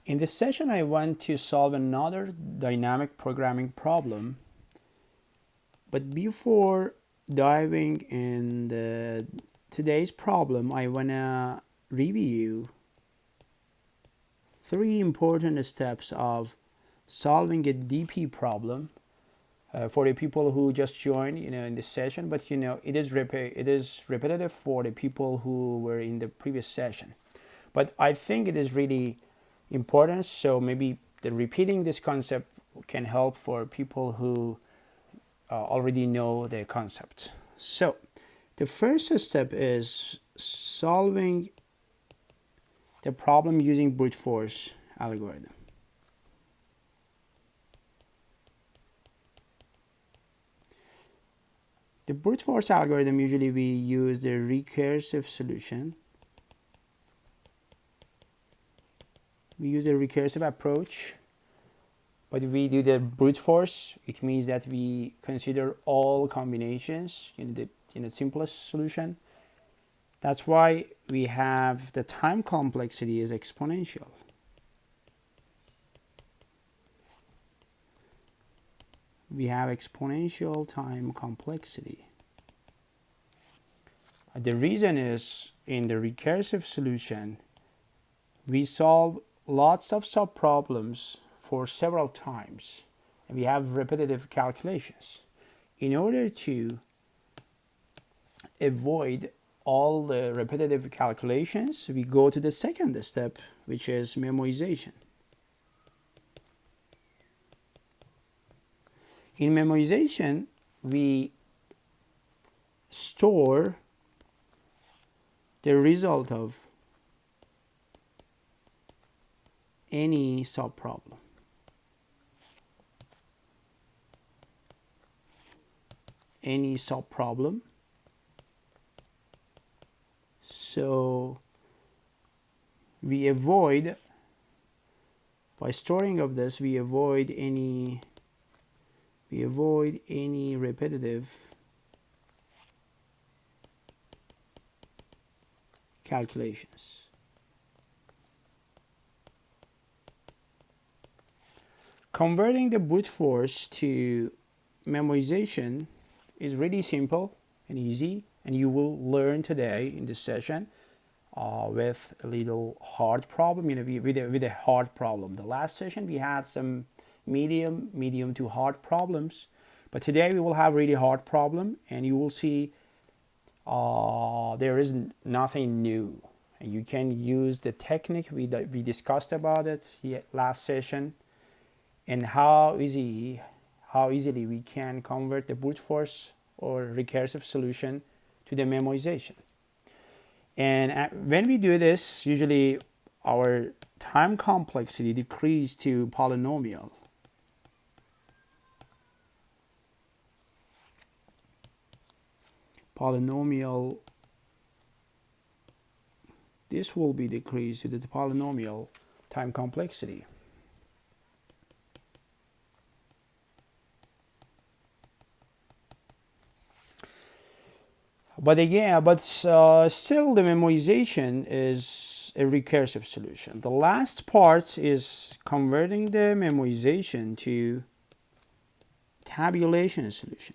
In this session, I want to solve another dynamic programming problem. But before diving in today's problem, I want to review three important steps of solving a DP problem for the people who just joined, in this session. But it is repetitive for the people who were in the previous session. But I think it is really important. So maybe repeating this concept can help for people who already know the concept. So the first step is solving the problem using brute force algorithm. The brute force algorithm, usually we use the recursive solution. We use a recursive approach, but we do the brute force. It means that we consider all combinations in the simplest solution. That's why we have the time complexity is exponential. We have exponential time complexity. The reason is in the recursive solution, we solve lots of subproblems for several times, and we have repetitive calculations. In order to avoid all the repetitive calculations, we go to the second step, which is memoization. In memoization, we store the result of any subproblem. Any subproblem. So we avoid, by storing of this, we avoid any repetitive calculations. Converting the brute force to memoization is really simple and easy, and you will learn today in this session with a little hard problem, with a hard problem. The last session we had some medium to hard problems, but today we will have really hard problem, and you will see there is nothing new, and you can use the technique we discussed about it last session, and how easily we can convert the brute force or recursive solution to the memoization. And when we do this, usually our time complexity decreases to polynomial. This will be decreased to the polynomial time complexity. But still the memoization is a recursive solution. The last part is converting the memoization to tabulation solution.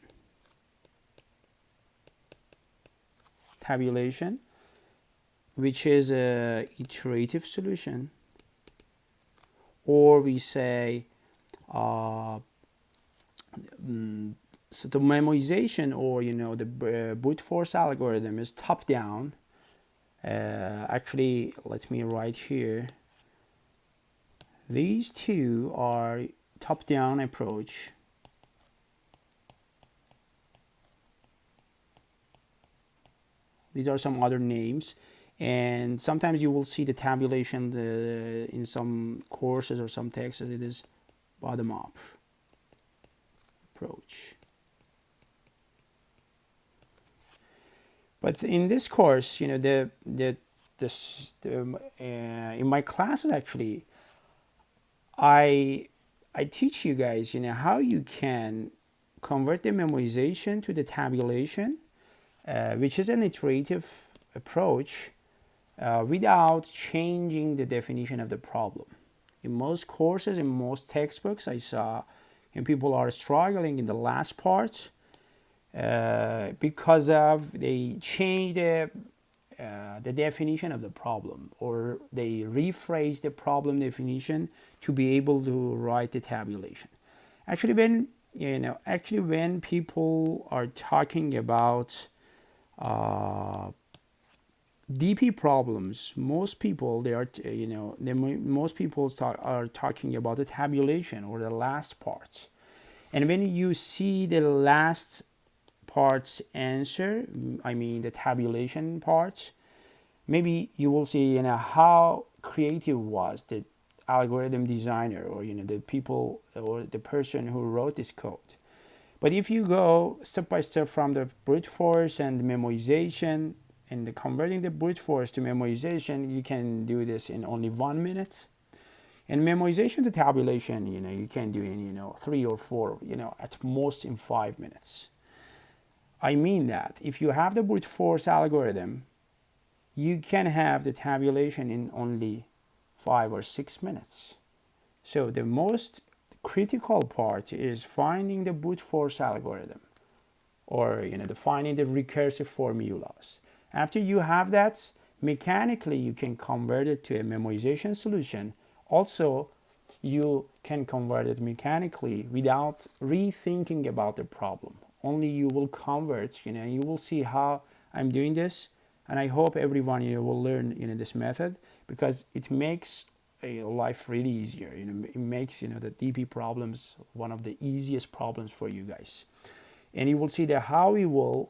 Tabulation, which is a iterative solution, or we say so the memoization, or the brute force algorithm, is top down. Actually, let me write here. These two are top down approach. These are some other names, and sometimes you will see the tabulation in some courses or some texts. It is bottom up approach. But in this course, in my classes, actually, I teach you guys, how you can convert the memoization to the tabulation, which is an iterative approach, without changing the definition of the problem. In most courses, in most textbooks, I saw and people are struggling in the last part because of they change the definition of the problem, or they rephrase the problem definition to be able to write the tabulation. Actually, when people are talking about DP problems, most people are talking about the tabulation or the last parts. And when you see the last parts answer, I mean the tabulation parts, maybe you will see how creative was the algorithm designer, or the people or the person who wrote this code. But if you go step by step from the brute force and memoization and the converting the brute force to memoization, you can do this in only 1 minute. And memoization to tabulation, you can do in 3 or 4, at most in 5 minutes. I mean that if you have the brute force algorithm, you can have the tabulation in only 5 or 6 minutes. So the most critical part is finding the brute force algorithm, or defining the recursive formulas. After you have that, mechanically you can convert it to a memoization solution. Also, you can convert it mechanically without rethinking about the problem. Only you will convert, you will see how I'm doing this, and I hope everyone will learn this method, because it makes life really easier. It makes the DP problems one of the easiest problems for you guys. And you will see that how we will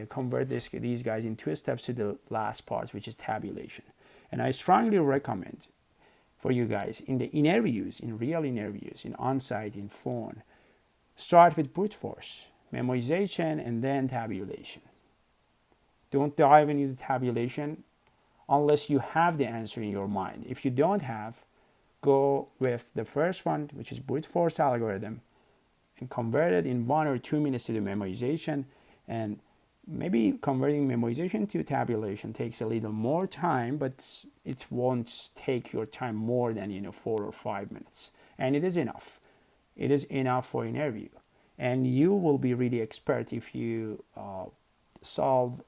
convert these guys in 2 steps to the last part, which is tabulation. And I strongly recommend for you guys in the interviews, in real interviews, in on-site, in phone, start with brute force, memoization, and then tabulation. Don't dive into the tabulation unless you have the answer in your mind. If you don't have, go with the first one, which is brute force algorithm, and convert it in 1 or 2 minutes to the memoization. And maybe converting memoization to tabulation takes a little more time, but it won't take your time more than 4 or 5 minutes. And it is enough. It is enough for an interview. And you will be really expert if you solve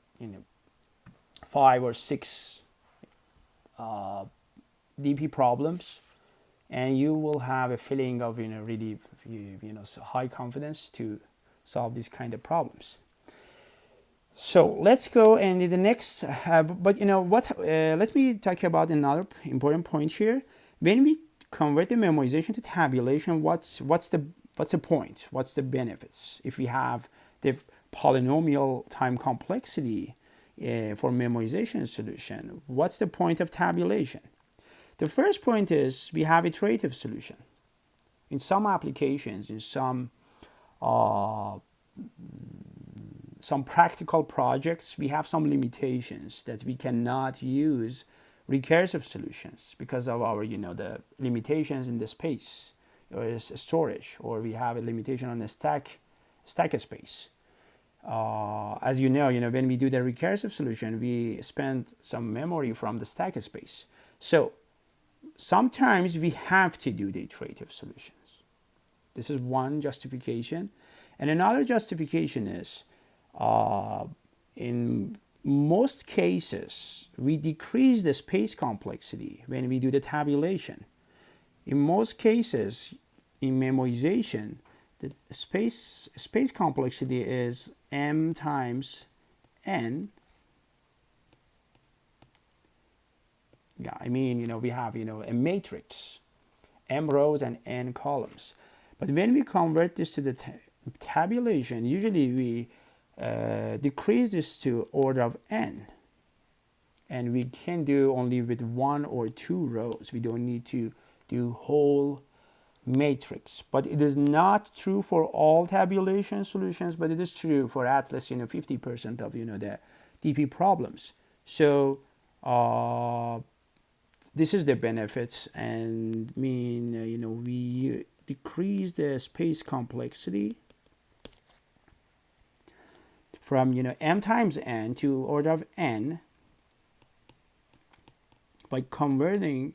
5 or 6 DP problems, and you will have a feeling of really high confidence to solve these kind of problems. So let's go and in the next. Let me talk about another important point here. When we convert the memoization to tabulation, what's the point? What's the benefits? If we have the polynomial time complexity for memoization solution, what's the point of tabulation? The first point is we have iterative solution. In some applications, in some practical projects, we have some limitations that we cannot use recursive solutions because of our the limitations in the space or storage, or we have a limitation on the stack space. As when we do the recursive solution, we spend some memory from the stack space. So sometimes we have to do the iterative solutions. This is one justification. And another justification is in most cases, we decrease the space complexity when we do the tabulation. In most cases, in memoization, the space complexity is m times n. Yeah, we have a matrix, m rows and n columns. But when we convert this to the tabulation, usually we decrease this to order of n, and we can do only with 1 or 2 rows. We don't need to do whole matrix. But it is not true for all tabulation solutions, but it is true for at least 50% of the DP problems. So this is the benefit, and we decrease the space complexity from m times n to order of n by converting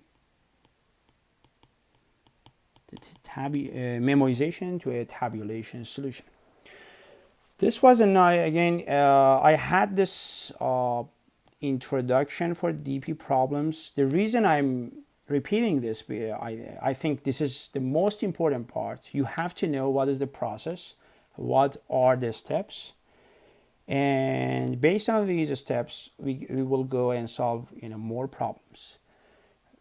memoization to a tabulation solution. This was I had this introduction for DP problems. The reason I'm repeating this, I think this is the most important part. You have to know what is the process, what are the steps, and based on these steps, we will go and solve more problems.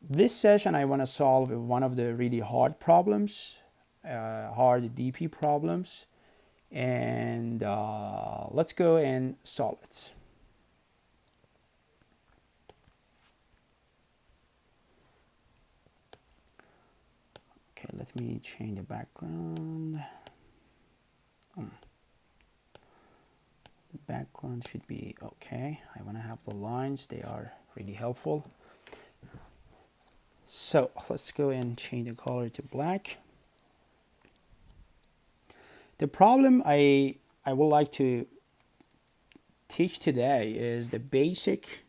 This session, I want to solve one of the really hard problems, hard DP problems, and let's go and solve it. Okay, let me change the background. The background should be okay. I want to have the lines, they are really helpful. So let's go and change the color to black. The problem I would like to teach today is the basic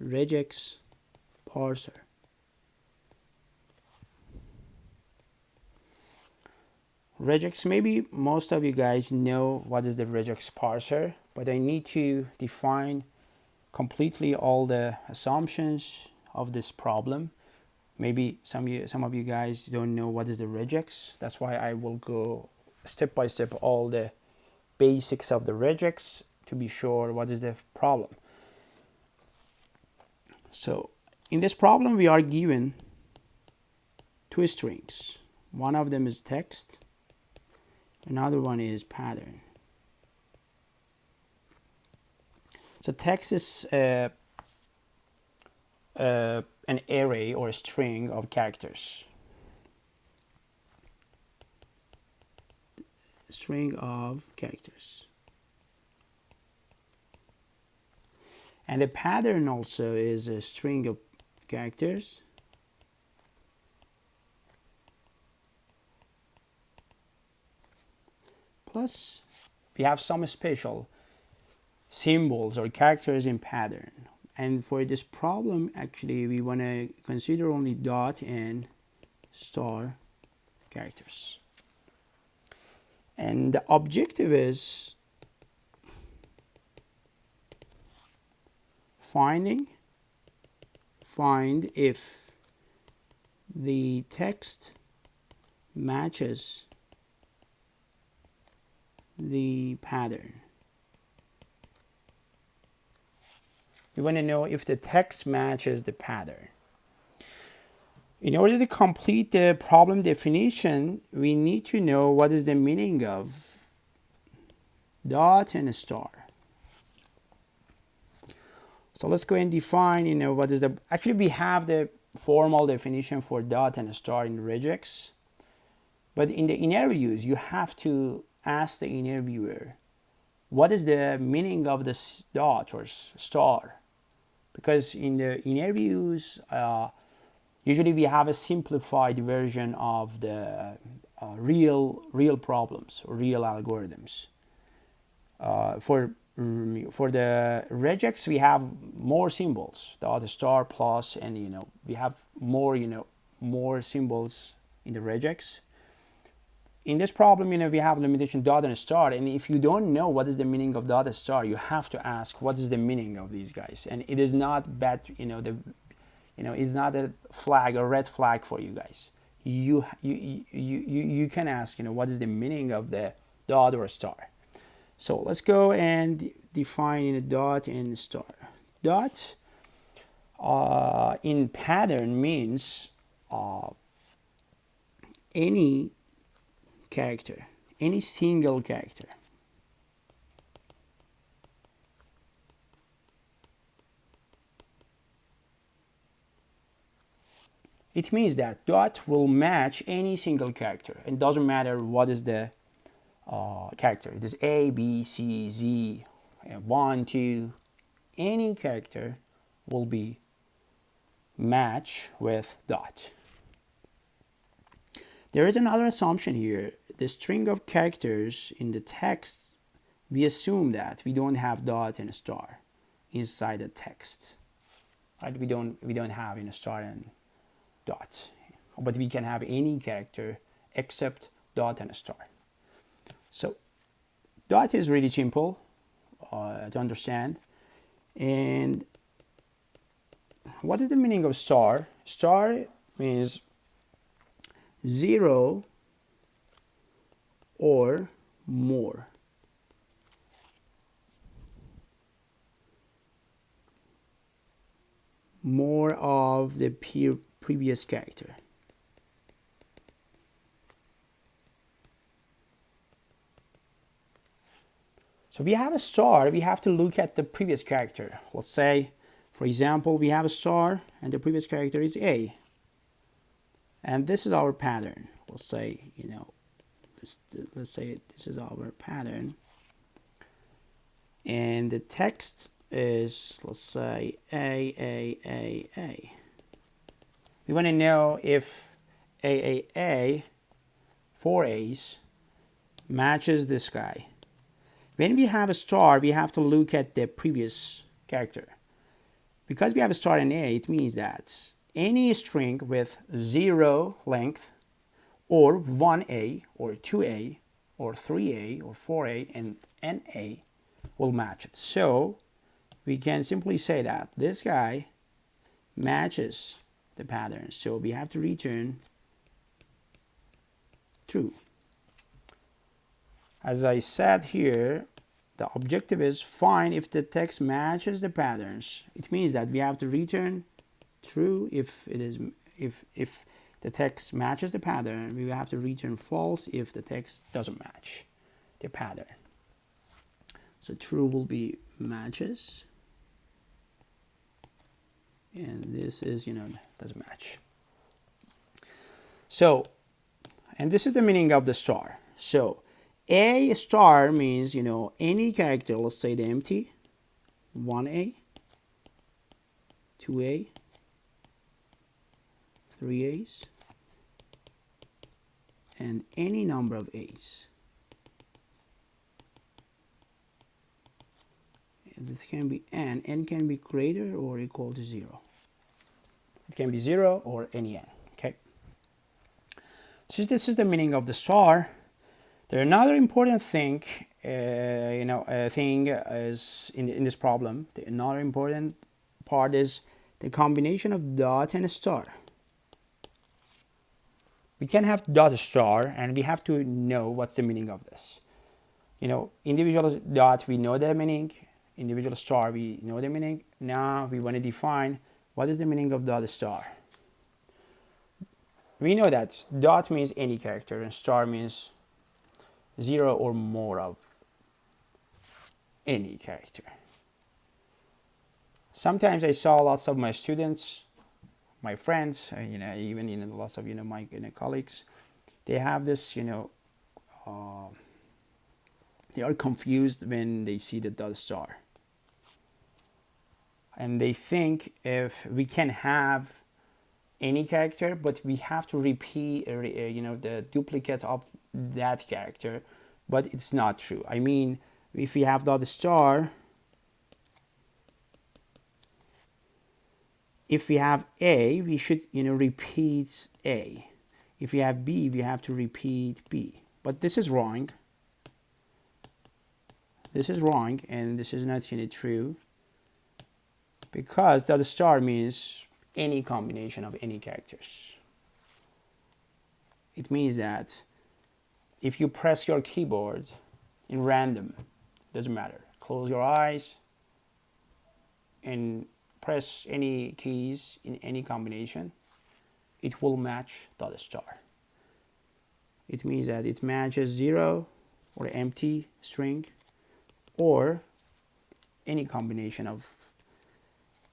regex parser. Regex, maybe most of you guys know what is the regex parser, but I need to define completely all the assumptions of this problem. Maybe some of you guys don't know what is the regex. That's why I will go step by step all the basics of the regex to be sure what is the problem. So in this problem, we are given two strings. One of them is text, another one is pattern. So text is an array or a string of characters. String of characters. And the pattern also is a string of characters. Plus, we have some special symbols or characters in pattern. And for this problem, actually, we want to consider only dot and star characters. And the objective is find if the text matches the pattern. We want to know if the text matches the pattern. In order to complete the problem definition, we need to know what is the meaning of dot and star. So let's go and define, what is the, actually we have the formal definition for dot and star in regex, but in the interviews, you have to ask the interviewer, what is the meaning of this dot or star? Because in the interviews, usually we have a simplified version of the real problems or real algorithms. For the regex, we have more symbols, dot, star, plus, and we have more symbols in the regex. In this problem, we have limitation dot and star, and if you don't know what is the meaning of dot and star, you have to ask what is the meaning of these guys. And it is not bad, it's not a flag or red flag for you guys. You can ask, what is the meaning of the dot or star. So let's go and define a dot and star. Dot in pattern means any character, any single character. It means that dot will match any single character. It doesn't matter what is the character. It is A, B, C, Z, 1, 2. Any character will be match with dot. There is another assumption here. The string of characters in the text, we assume that we don't have dot and star inside the text. right? We don't have star and dots, but we can have any character except dot and a star. So dot is really simple to understand. And what is the meaning of star? Star means 0 or more. More of the previous character. So we have a star, we have to look at the previous character. Let's say, for example, we have a star and the previous character is A. And this is our pattern. Let's say, let's say this is our pattern. And the text is, let's say, A. We want to know if A, 4 A's, matches this guy. When we have a star, we have to look at the previous character. Because we have a star and A, it means that any string with 0 length, or 1A, or 2A, or 3A, or 4A, and NA will match it. So we can simply say that this guy matches the pattern. So we have to return true. As I said here, the objective is find if the text matches the patterns. It means that we have to return true if the text matches the pattern. We will have to return false if the text doesn't match the pattern. So true will be matches, and this is doesn't match. So, and this is the meaning of the star. So A star means, any character, let's say the empty, 1A, 2A, 3A's, and any number of A's. And this can be n. N can be greater or equal to 0. It can be 0 or any n, okay? So this is the meaning of the star. There another important thing, thing is in this problem. Another important part is the combination of dot and a star. We can have dot star, and we have to know what's the meaning of this. Individual dot, we know the meaning. Individual star, we know the meaning. Now we want to define what is the meaning of dot star. We know that dot means any character and star means 0 or more of any character. Sometimes I saw lots of my students, my friends, even lots of my colleagues, they have this, they are confused when they see the dot star, and they think if we can have any character, but we have to repeat, the duplicate of that character, but it's not true. I mean, if we have dot star, if we have A, we should repeat A. If we have B, we have to repeat B. But this is wrong. This is wrong, and this is not true, because dot star means any combination of any characters. It means that if you press your keyboard in random, doesn't matter, close your eyes and press any keys in any combination, it will match dot star. It means that it matches 0 or empty string or any combination of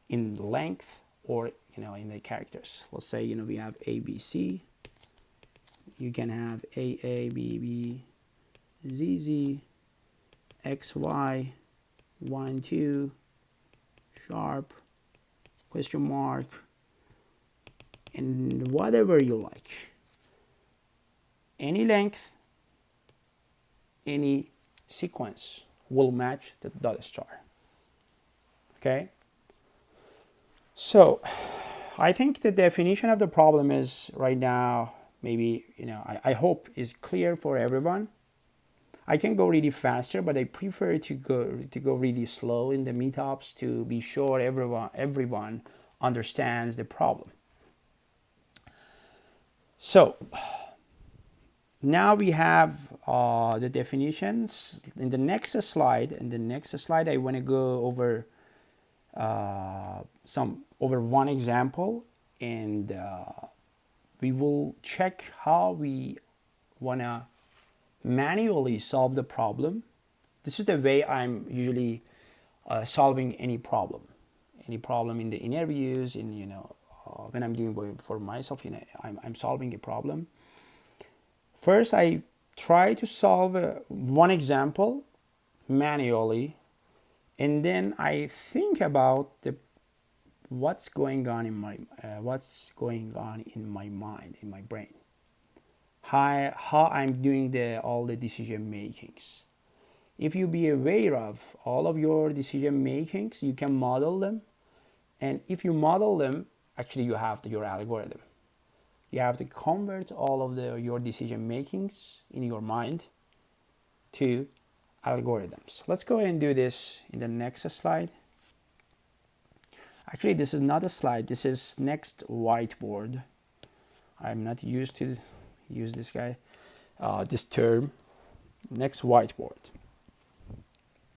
in length or in the characters. Let's say we have ABC. You can have AA, BB, ZZ, XY, 1, 2, sharp, question mark, and whatever you like. Any length, any sequence will match the dot star. Okay? So I think the definition of the problem is right now, maybe, I hope is clear for everyone. I can go really faster, but I prefer to go really slow in the meetups to be sure everyone understands the problem. So now we have the definitions. In the next slide, I want to go over one example, and we will check how we want to manually solve the problem. This is the way I'm usually solving any problem in the interviews, when I'm doing for myself. I'm solving a problem. First, I try to solve one example manually, and then I think about what's going on in my mind, in my brain, how I'm doing all the decision makings. If you be aware of all of your decision makings, you can model them, and if you model them, actually you have your algorithm. You have to convert all of your decision makings in your mind to algorithms. Let's go ahead and do this in the next slide. Actually, this is not a slide. This is next whiteboard. I'm not used to use this term. Next whiteboard.